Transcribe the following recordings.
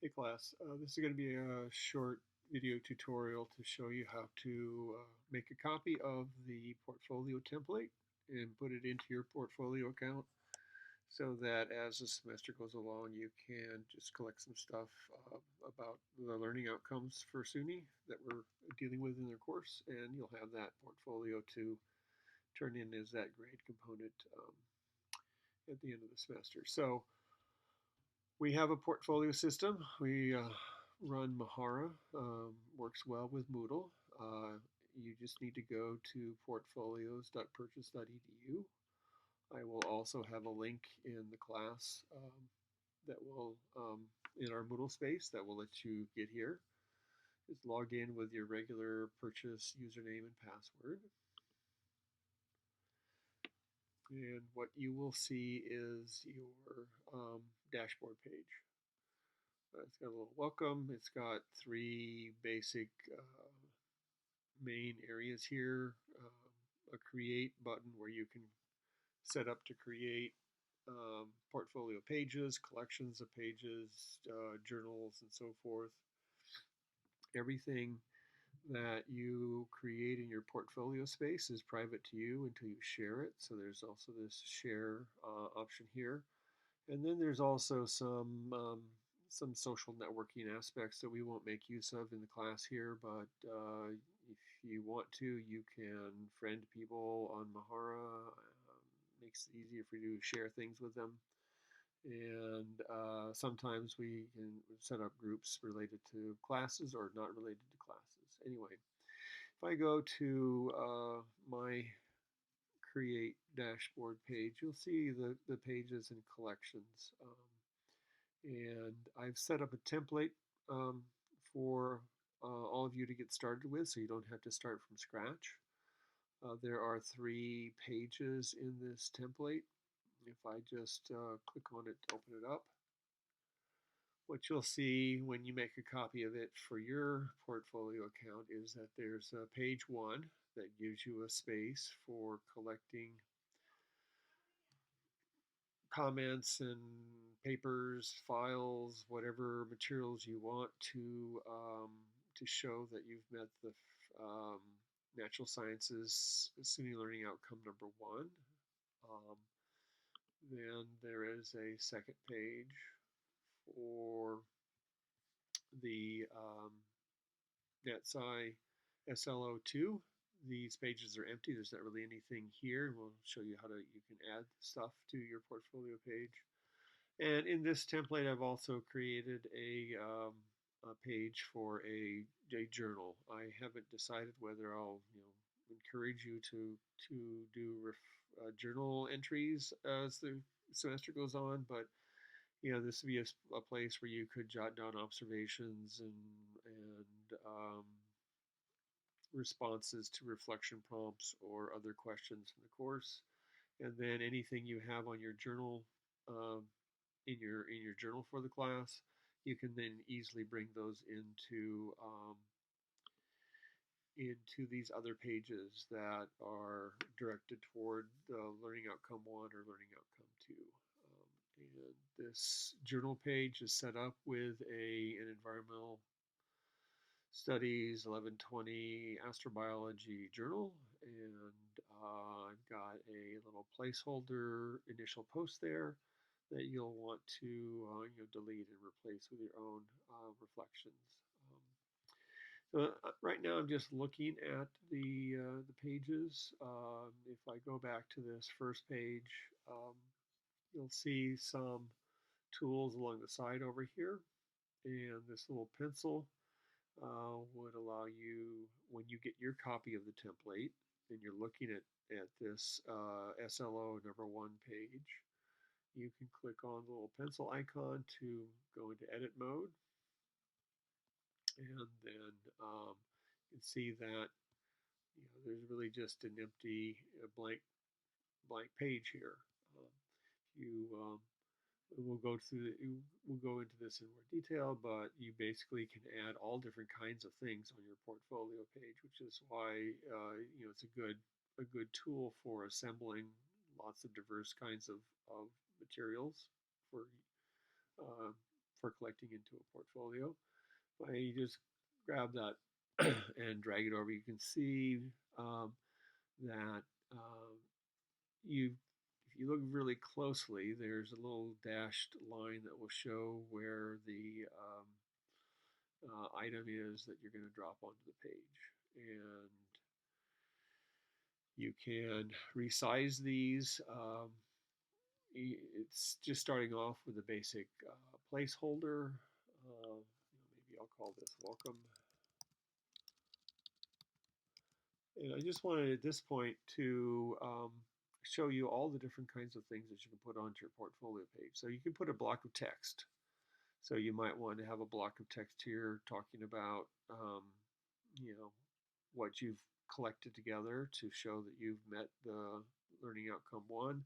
Hey class, this is going to be a short video tutorial to show you how to make a copy of the portfolio template and put it into your portfolio account so that as the semester goes along you can just collect some stuff about the learning outcomes for SUNY that we're dealing with in their course, and you'll have that portfolio to turn in as that grade component at the end of the semester. So we have a portfolio system. We run Mahara, works well with Moodle. You just need to go to portfolios.purchase.edu. I will also have a link in the class that will, in our Moodle space, that will let you get here. Just log in with your regular purchase username and password. And what you will see is your dashboard page. It's got a little welcome. It's got three basic main areas here. A create button where you can set up to create portfolio pages, collections of pages, journals, and so forth. Everything that you create in your portfolio space is private to you until you share it. So there's also this share option here. And then there's also some social networking aspects that we won't make use of in the class here, but if you want to, you can friend people on Mahara. Makes it easier for you to share things with them. And sometimes we can set up groups related to classes or not related to classes. Anyway, if I go to my create dashboard page, you'll see the pages and collections. And I've set up a template for all of you to get started with, so you don't have to start from scratch. There are 3 pages in this template. If I just click on it to open it up, what you'll see when you make a copy of it for your portfolio account is that there's page 1 that gives you a space for collecting comments and papers, files, whatever materials you want to show that you've met the um, natural sciences SUNY learning outcome number 1. Um, then there is a second page for the NetSci SLO2. These pages are empty. There's not really anything here. We'll show you how to you can add stuff to your portfolio page. And in this template, I've also created a page for a journal. I haven't decided whether I'll encourage you to do journal entries as the semester goes on, but this would be a place where you could jot down observations and responses to reflection prompts or other questions from the course, and then anything you have on your journal um, in your journal for the class, you can then easily bring those into these other pages that are directed toward the learning outcome 1 or learning outcome 2. And this journal page is set up with an environmental studies 1120 astrobiology journal, and I've got a little placeholder initial post there that you'll want to delete and replace with your own reflections. So right now I'm just looking at the pages. If I go back to this first page, you'll see some tools along the side over here, and this little pencil would allow you, when you get your copy of the template and you're looking at this SLO number 1 page, you can click on the little pencil icon to go into edit mode, and then you can see that there's really just an empty blank page here. You we'll go through we'll go into this in more detail, but you basically can add all different kinds of things on your portfolio page, which is why it's a good tool for assembling lots of diverse kinds of materials for uh, for collecting into a portfolio. But you just grab that and drag it over. You can see that you, if you look really closely, there's a little dashed line that will show where the item is that you're going to drop onto the page. And you can resize these. It's just starting off with a basic placeholder. Maybe I'll call this welcome. And I just wanted at this point to show you all the different kinds of things that you can put onto your portfolio page. So you can put a block of text. So you might want to have a block of text here talking about, you know, what you've collected together to show that you've met the learning outcome one.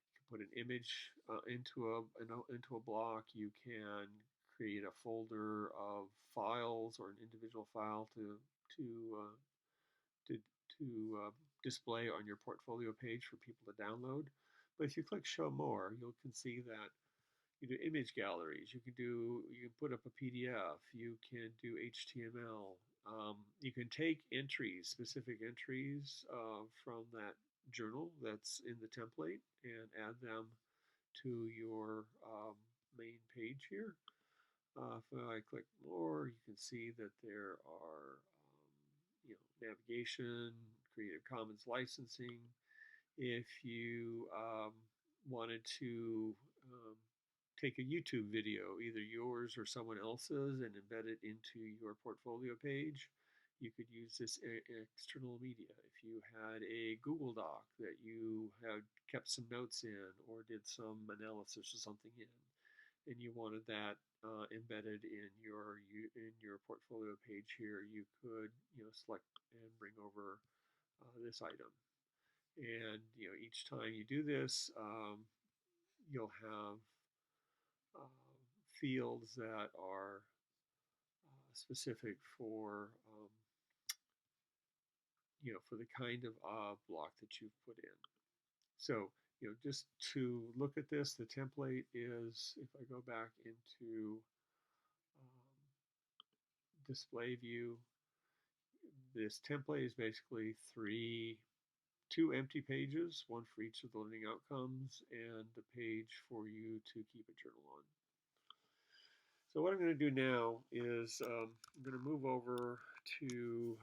You can put an image into a block. You can create a folder of files or an individual file to to display on your portfolio page for people to download. But if you click Show More, you can see that you do image galleries. You can put up a PDF. You can do HTML. You can take entries, specific entries from that journal that's in the template, and add them to your main page here. If I click more, you can see that there are navigation, Creative Commons licensing. If you wanted to take a YouTube video, either yours or someone else's, and embed it into your portfolio page, you could use this external media. If you had a Google Doc that you had kept some notes in or did some analysis or something in, and you wanted that embedded in your portfolio page here, you could select and bring over this item. And each time you do this, you'll have fields that are specific for for the kind of block that you've put in. So just to look at this, the template is, if I go back into display view, this template is basically two empty pages, one for each of the learning outcomes, and the page for you to keep a journal on. So what I'm going to do now is I'm going to move over to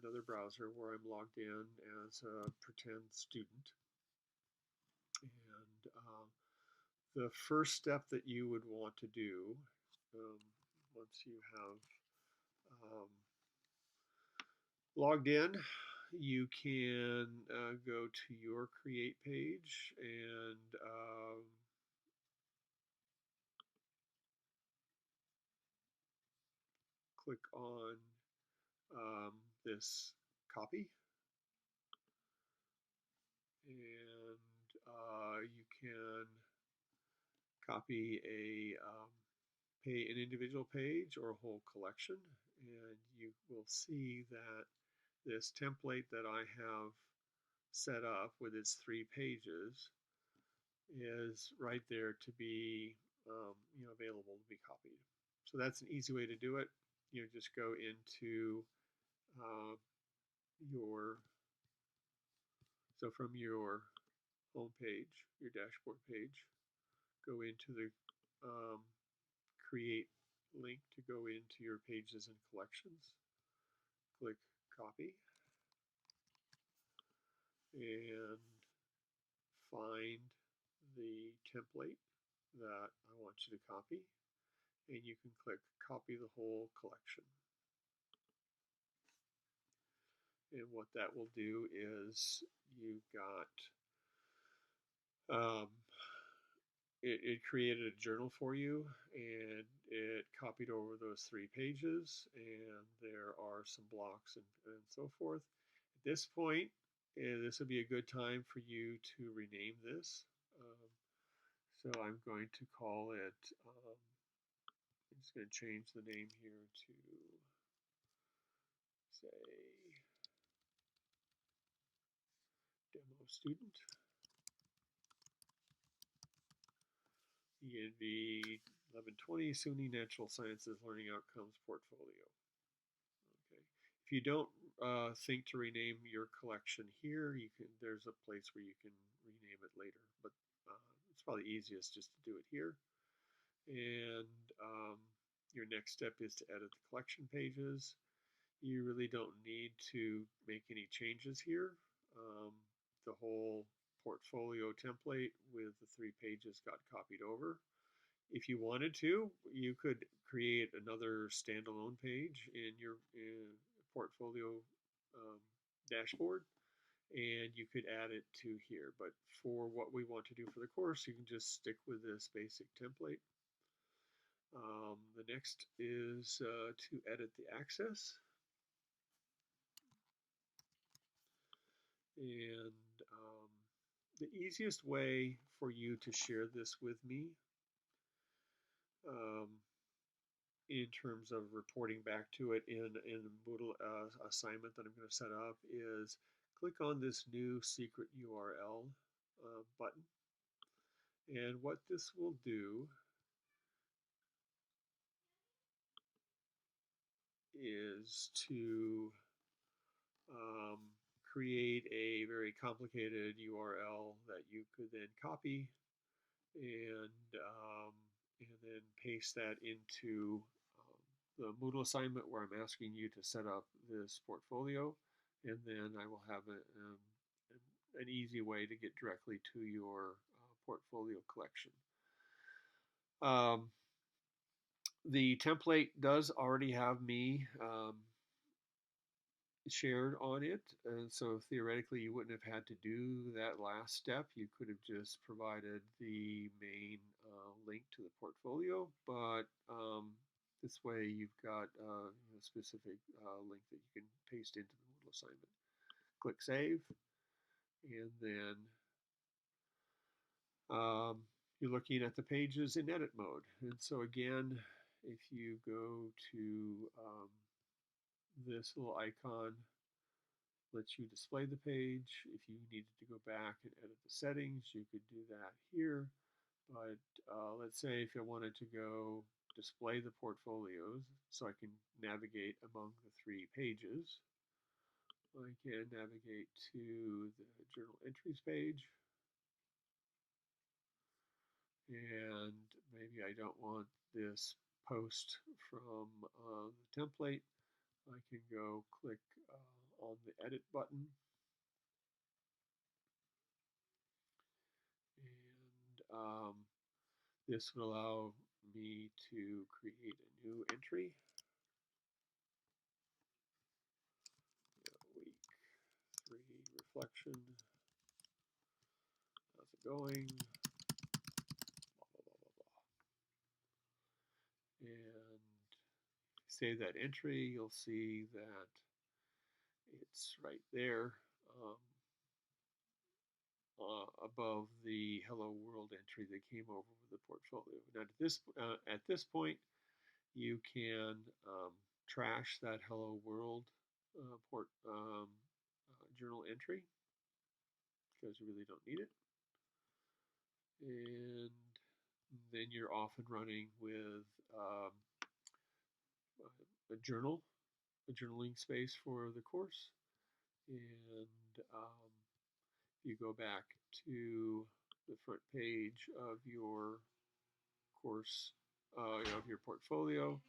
another browser where I'm logged in as a pretend student. And the first step that you would want to do once you have logged in, you can go to your create page and click on this copy, and you can copy an individual page or a whole collection, and you will see that this template that I have set up with its 3 pages is right there to be available to be copied. So that's an easy way to do it. Just go into from your home page, your dashboard page, go into the create link to go into your pages and collections, click copy, and find the template that I want you to copy, and you can click copy the whole collection. And what that will do is you've got it created a journal for you, and it copied over those 3 pages, and there are some blocks and so forth. At this point, this would be a good time for you to rename this. So I'm going to call it, I'm just going to change the name here to, say, Demo Student. ENV 1120 SUNY Natural Sciences Learning Outcomes Portfolio. Okay. If you don't think to rename your collection here, you can. There's a place where you can rename it later, but it's probably easiest just to do it here. And your next step is to edit the collection pages. You really don't need to make any changes here. The whole portfolio template with the 3 pages got copied over. If you wanted to, you could create another standalone page in your portfolio um, dashboard, and you could add it to here. But for what we want to do for the course, you can just stick with this basic template. The next is to edit the access. And the easiest way for you to share this with me um, in terms of reporting back to it in a Moodle assignment that I'm going to set up is click on this new secret URL button. And what this will do is to um, create a very complicated URL that you could then copy and then paste that into the Moodle assignment where I'm asking you to set up this portfolio, and then I will have an easy way to get directly to your portfolio collection. The template does already have me shared on it, and so theoretically you wouldn't have had to do that last step. You could have just provided the main link to the portfolio, but this way you've got a specific link that you can paste into the Moodle assignment. Click Save, and then you're looking at the pages in edit mode. And so again, if you go to this little icon, lets you display the page. If you needed to go back and edit the settings, you could do that here. But let's say if I wanted to go display the portfolios so I can navigate among the 3 pages, I can navigate to the journal entries page. And maybe I don't want this post from the template. I can go click on the edit button, and this would allow me to create a new entry. Week 3 reflection. How's it going? Blah, blah, blah, blah, blah. And save that entry, you'll see that it's right there above the Hello World entry that came over with the portfolio. Now, at this point, you can trash that Hello World journal entry because you really don't need it. And then you're off and running with a journaling space for the course. And you go back to the front page of your course, of your portfolio,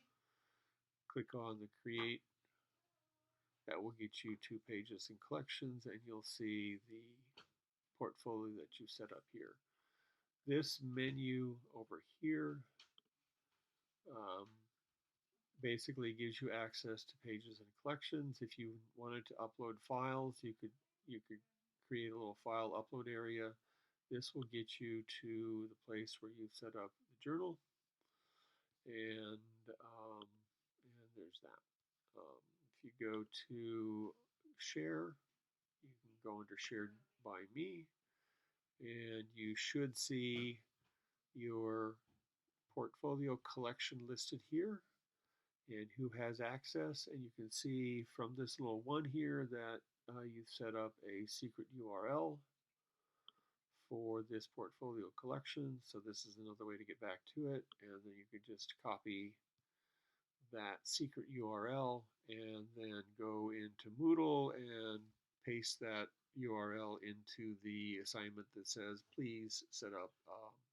click on the Create. That will get you 2 pages in collections, and you'll see the portfolio that you set up here. This menu over here basically gives you access to pages and collections. If you wanted to upload files, you could create a little file upload area. This will get you to the place where you've set up the journal, and there's that. If you go to share, you can go under shared by me, and you should see your portfolio collection listed here and who has access, and you can see from this little one here that you've set up a secret URL for this portfolio collection. So this is another way to get back to it. And then you could just copy that secret URL and then go into Moodle and paste that URL into the assignment that says, please set up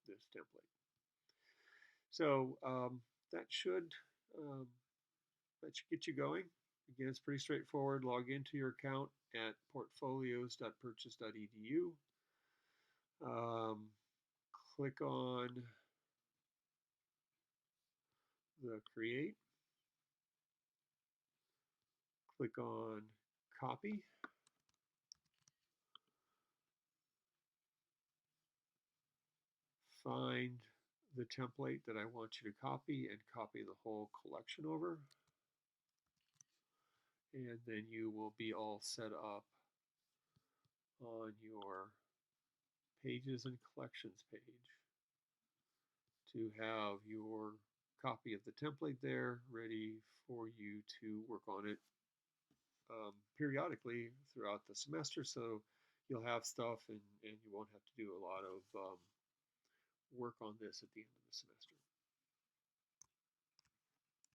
this template. So that should um, that should get you going. Again, it's pretty straightforward. Log into your account at portfolios.purchase.edu. Click on the create. Click on copy. Find the template that I want you to copy and copy the whole collection over. And then you will be all set up on your pages and collections page to have your copy of the template there ready for you to work on it periodically throughout the semester, so you'll have stuff and you won't have to do a lot of work on this at the end of the semester.